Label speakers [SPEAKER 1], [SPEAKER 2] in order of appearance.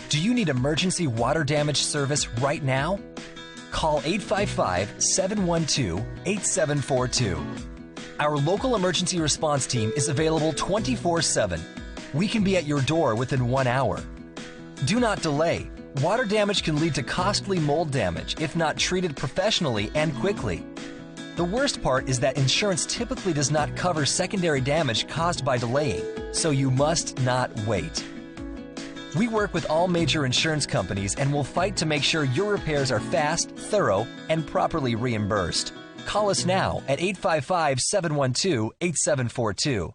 [SPEAKER 1] Do you need emergency water damage service right now? Call 855-712-8742. Our local emergency response team is available 24/7. We can be at your door within 1 hour. Do not delay. Water damage can lead to costly mold damage if not treated professionally and quickly. The worst part is that insurance typically does not cover secondary damage caused by delaying, so you must not wait. We work with all major insurance companies and will fight to make sure your repairs are fast, thorough, and properly reimbursed. Call us now at 855-712-8742.